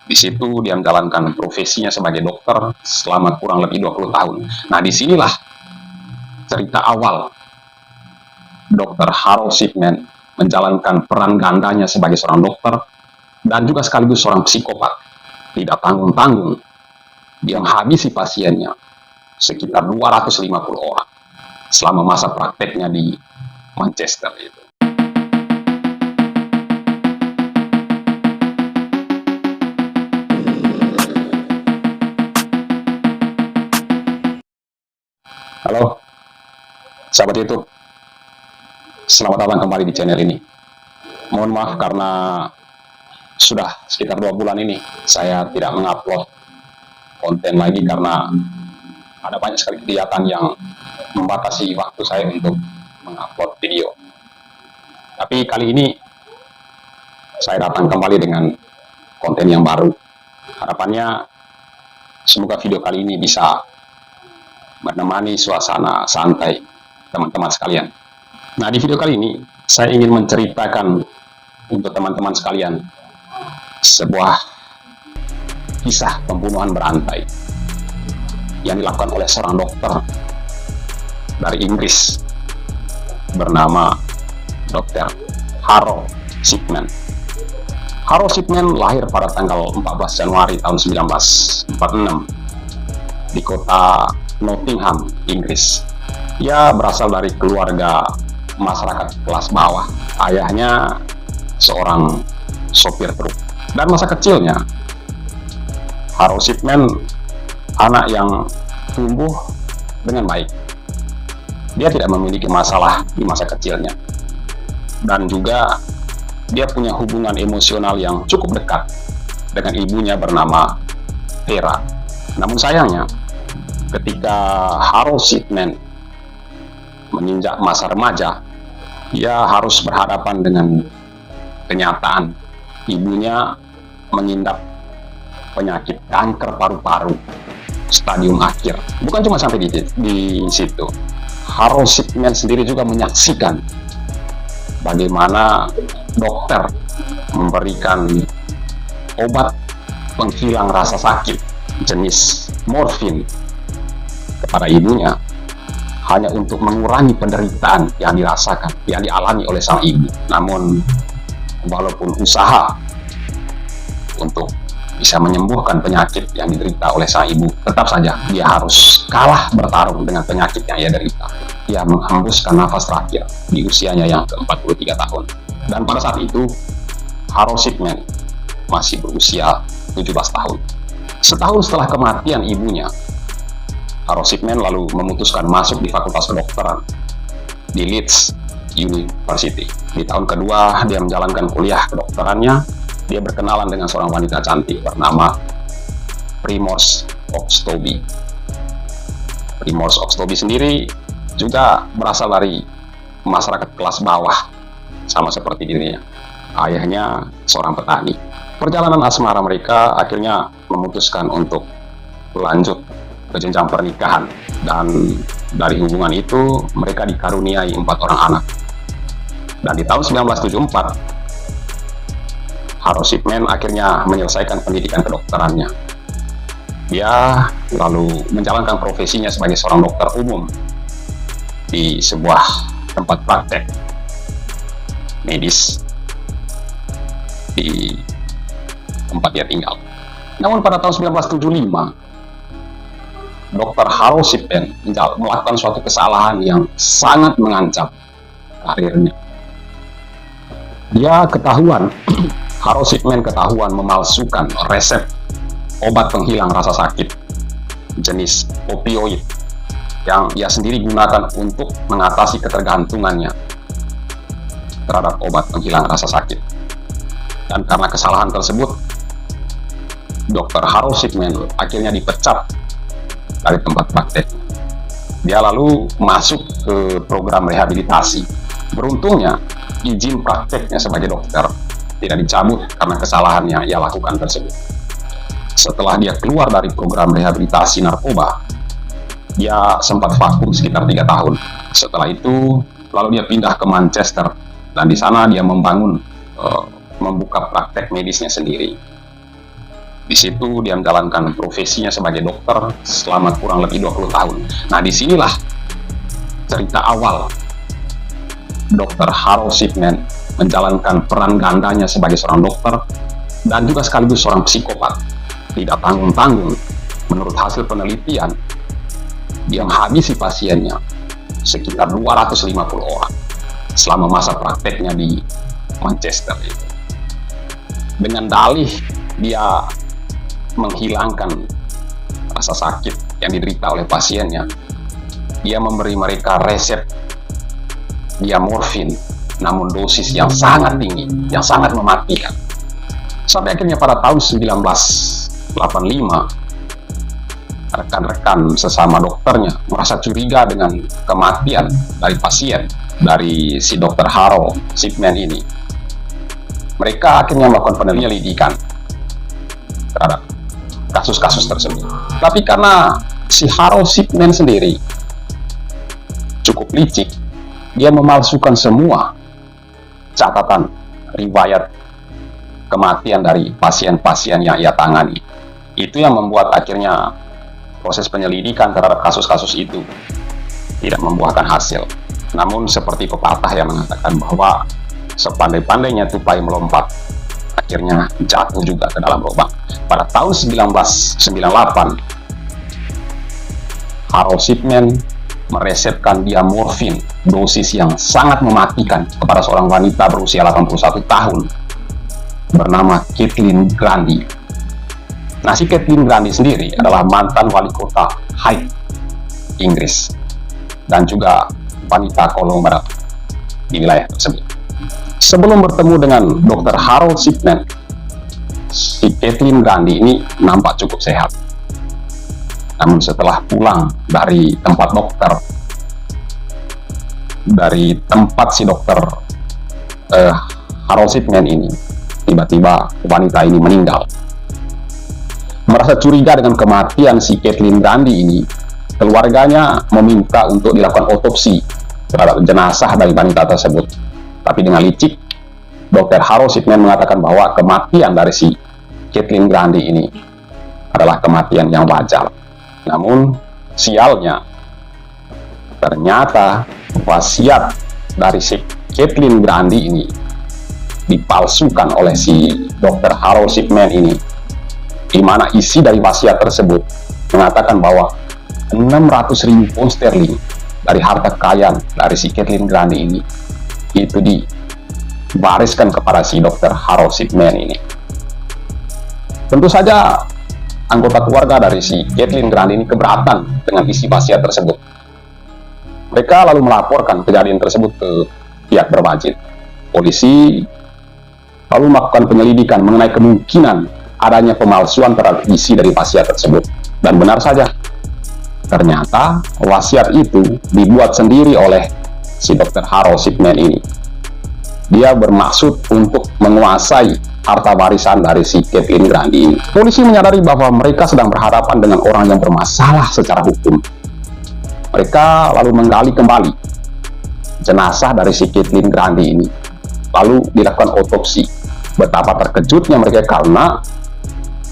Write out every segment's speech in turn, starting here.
Di situ dia menjalankan profesinya sebagai dokter selama kurang lebih 20 tahun. Nah, disinilah cerita awal Dr. Harold Shipman menjalankan peran gandanya sebagai seorang dokter dan juga sekaligus seorang psikopat. Tidak tanggung-tanggung, dia menghabisi pasiennya sekitar 250 orang selama masa prakteknya di Manchester itu. Halo, sahabat YouTube. Selamat datang kembali di channel ini. Mohon maaf karena sudah sekitar 2 bulan ini saya tidak mengupload konten lagi karena ada banyak sekali kegiatan yang membatasi waktu saya untuk mengupload video. Tapi kali ini saya datang kembali dengan konten yang baru. Harapannya semoga video kali ini bisa menemani suasana santai teman-teman sekalian. Nah, di video kali ini saya ingin menceritakan untuk teman-teman sekalian sebuah kisah pembunuhan berantai yang dilakukan oleh seorang dokter dari Inggris bernama Dr. Harold Shipman. Harold Shipman lahir pada tanggal 14 Januari tahun 1946 di kota Nottingham, Inggris. Ia berasal dari keluarga masyarakat kelas bawah. Ayahnya seorang sopir truk. Dan masa kecilnya, Harold Shipman anak yang tumbuh dengan baik. Dia tidak memiliki masalah di masa kecilnya. Dan juga dia punya hubungan emosional yang cukup dekat dengan ibunya bernama Vera. Namun sayangnya, ketika Harold Shipman menginjak masa remaja, ia harus berhadapan dengan kenyataan ibunya mengidap penyakit kanker paru-paru stadium akhir. Bukan cuma sampai di situ, Harold Shipman sendiri juga menyaksikan bagaimana dokter memberikan obat penghilang rasa sakit jenis morfin kepada ibunya hanya untuk mengurangi penderitaan yang dirasakan, yang dialami oleh sang ibu. Namun, walaupun usaha untuk bisa menyembuhkan penyakit yang diderita oleh sang ibu, tetap saja dia harus kalah bertarung dengan penyakit yang ia derita. Ia menghembuskan nafas terakhir di usianya yang ke-43 tahun. Dan pada saat itu, Harold Shipman masih berusia 17 tahun. Setahun setelah kematian ibunya, Harold Shipman lalu memutuskan masuk di Fakultas Kedokteran di Leeds University. Di tahun kedua, dia menjalankan kuliah kedokterannya. Dia berkenalan dengan seorang wanita cantik bernama Primrose Oxtoby. Primrose Oxtoby sendiri juga berasal dari masyarakat kelas bawah, sama seperti dirinya. Ayahnya seorang petani. Perjalanan asmara mereka akhirnya memutuskan untuk lanjut ke jenjang pernikahan, dan dari hubungan itu mereka dikaruniai 4 orang anak. Dan di tahun 1974 Harold Shipman akhirnya menyelesaikan pendidikan kedokterannya. Dia lalu menjalankan profesinya sebagai seorang dokter umum di sebuah tempat praktek medis di tempat dia tinggal. Namun pada tahun 1975 Dr. Harold Shipman melakukan suatu kesalahan yang sangat mengancam karirnya. Harold Shipman ketahuan memalsukan resep obat penghilang rasa sakit jenis opioid yang ia sendiri gunakan untuk mengatasi ketergantungannya terhadap obat penghilang rasa sakit. Dan karena kesalahan tersebut, Dr. Harold Shipman akhirnya dipecat dari tempat praktek. Dia lalu masuk ke program rehabilitasi. Beruntungnya, izin prakteknya sebagai dokter tidak dicabut karena kesalahan yang ia lakukan tersebut. Setelah dia keluar dari program rehabilitasi narkoba, dia sempat vakum sekitar 3 tahun. Setelah itu, lalu dia pindah ke Manchester, dan di sana dia membuka praktek medisnya sendiri. Di situ dia menjalankan profesinya sebagai dokter selama kurang lebih 20 tahun. Nah, disinilah cerita awal Dr. Harold Shipman menjalankan peran gandanya sebagai seorang dokter dan juga sekaligus seorang psikopat. Tidak tanggung-tanggung, menurut hasil penelitian, dia menghabisi pasiennya sekitar 250 orang selama masa prakteknya di Manchester itu. Dengan dalih dia menghilangkan rasa sakit yang diderita oleh pasiennya, dia memberi mereka resep dia morfin, namun dosis yang sangat tinggi, yang sangat mematikan. Sampai akhirnya pada tahun 1985, rekan-rekan sesama dokternya merasa curiga dengan kematian dari pasien dari si Dr. Harold Shipman ini. Mereka akhirnya melakukan penyelidikan terhadap kasus-kasus tersebut. Tapi karena si Harold Shipman sendiri cukup licik, dia memalsukan semua catatan riwayat kematian dari pasien-pasien yang ia tangani. Itu yang membuat akhirnya proses penyelidikan terhadap kasus-kasus itu tidak membuahkan hasil. Namun seperti pepatah yang mengatakan bahwa sepandai-pandainya tupai melompat, akhirnya jatuh juga ke dalam lubang. Pada tahun 1998, Harold Shipman meresepkan dia morfin dosis yang sangat mematikan kepada seorang wanita berusia 81 tahun bernama Kathleen Grundy. Nah, si Kathleen Grundy sendiri adalah mantan wali kota Hythe, Inggris, dan juga wanita konglomerat di wilayah tersebut. Sebelum bertemu dengan Dr. Harold Shipman, si Kathleen Grundy ini nampak cukup sehat. Namun setelah pulang dari tempat dokter, dari tempat si Dr. Harold Shipman ini, tiba-tiba wanita ini meninggal. Merasa curiga dengan kematian si Kathleen Grundy ini, keluarganya meminta untuk dilakukan otopsi terhadap jenazah dari wanita tersebut. Tapi dengan licik, Dr. Harold Shipman mengatakan bahwa kematian dari si Kathleen Grundy ini adalah kematian yang wajar. Namun sialnya, ternyata wasiat dari si Kathleen Grundy ini dipalsukan oleh si Dr. Harold Shipman ini, di mana isi dari wasiat tersebut mengatakan bahwa 600.000 pound sterling dari harta kekayaan dari si Kathleen Grundy ini itu diwariskan kepada si Dr. Harold Shipman ini. Tentu saja anggota keluarga dari si Kathleen Grundy ini keberatan dengan isi wasiat tersebut. Mereka lalu melaporkan kejadian tersebut ke pihak berwajib. Polisi lalu melakukan penyelidikan mengenai kemungkinan adanya pemalsuan terhadap isi dari wasiat tersebut. Dan benar saja, ternyata wasiat itu dibuat sendiri oleh si Dr. Harold Shipman ini. Dia bermaksud untuk menguasai harta warisan dari si Kathleen Grundy ini. Polisi menyadari bahwa mereka sedang berhadapan dengan orang yang bermasalah secara hukum. Mereka lalu menggali kembali jenazah dari si Kathleen Grundy ini, lalu dilakukan otopsi. Betapa terkejutnya mereka karena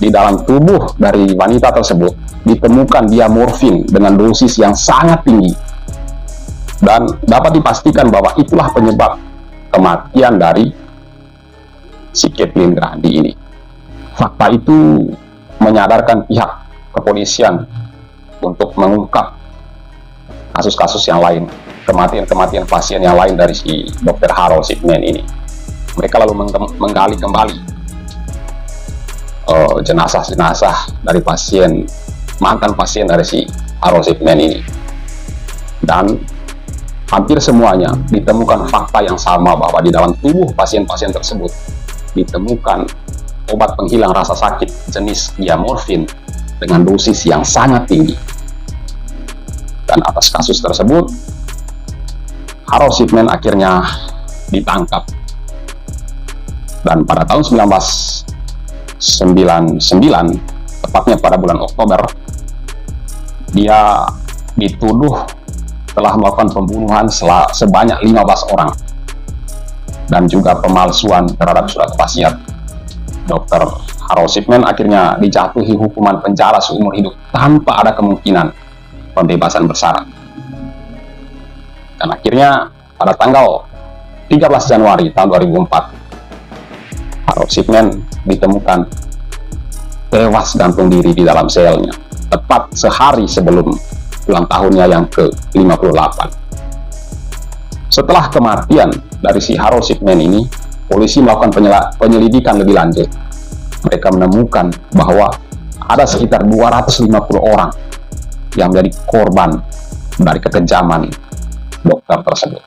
di dalam tubuh dari wanita tersebut ditemukan dia morfin dengan dosis yang sangat tinggi, dan dapat dipastikan bahwa itulah penyebab kematian dari si Kathleen Grundy ini. Fakta itu menyadarkan pihak kepolisian untuk mengungkap kasus-kasus yang lain, kematian-kematian pasien yang lain dari si Dr. Harold Shipman ini. Mereka lalu menggali kembali jenazah-jenazah dari mantan pasien dari si Harold Shipman ini, dan hampir semuanya ditemukan fakta yang sama, bahwa di dalam tubuh pasien-pasien tersebut ditemukan obat penghilang rasa sakit jenis diamorfin dengan dosis yang sangat tinggi. Dan atas kasus tersebut, Harold Shipman akhirnya ditangkap. Dan pada tahun 1999, tepatnya pada bulan Oktober, dia dituduh telah melakukan pembunuhan sebanyak 15 orang dan juga pemalsuan terhadap surat wasiat Dr. Harold Shipman akhirnya dijatuhi hukuman penjara seumur hidup tanpa ada kemungkinan pembebasan bersyarat. Dan akhirnya pada tanggal 13 Januari tahun 2004, Harold Shipman ditemukan tewas gantung diri di dalam selnya, tepat sehari sebelum ulang tahunnya yang ke-58. Setelah kematian dari si Harold Shipman ini, polisi melakukan penyelidikan lebih lanjut. Mereka menemukan bahwa ada sekitar 250 orang yang menjadi korban dari kekejaman dokter tersebut.